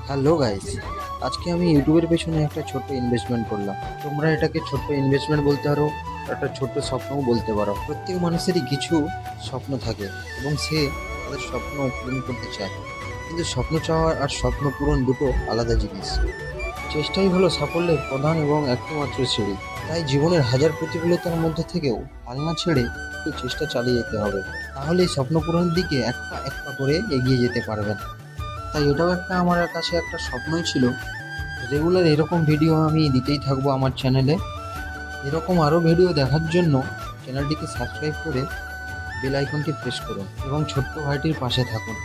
Hello guys, আজকে আমি ইউটিউবের পেছনে একটা ছোট্ট ইনভেস্টমেন্ট করলাম। তোমরা এটাকে ছোট্ট ইনভেস্টমেন্ট বলতে পারো, একটা ছোট্ট স্বপ্নও বলতে পারো। প্রত্যেক মানুষেরই কিছু স্বপ্ন থাকে এবং সে তাদের স্বপ্ন পূরণ করতে চায়। কিন্তু স্বপ্ন চাওয়া আর স্বপ্ন পূরণ দুটো আলাদা জিনিস। চেষ্টাই হলো সাফল্যের প্রধান এবং একমাত্র সিঁড়ি। তাই জীবনের হাজার প্রতিকূলতার মধ্যে থেকেও হাল না ছেড়ে একটু চেষ্টা চালিয়ে যেতে হবে। তাহলেই স্বপ্ন পূরণের দিকে এক পা এক পা করে এগিয়ে যেতে পারবেন। তাই এটাও আমার কাছে একটা স্বপ্নই ছিল। রেগুলার এরকম ভিডিও আমি দিতেই থাকবো আমার চ্যানেলে। এরকম আরও ভিডিও দেখার জন্য চ্যানেলটিকে সাবস্ক্রাইব করে বেল আইকনটি প্রেস করুন এবং ছোট্ট ভাইটির পাশে থাকুন।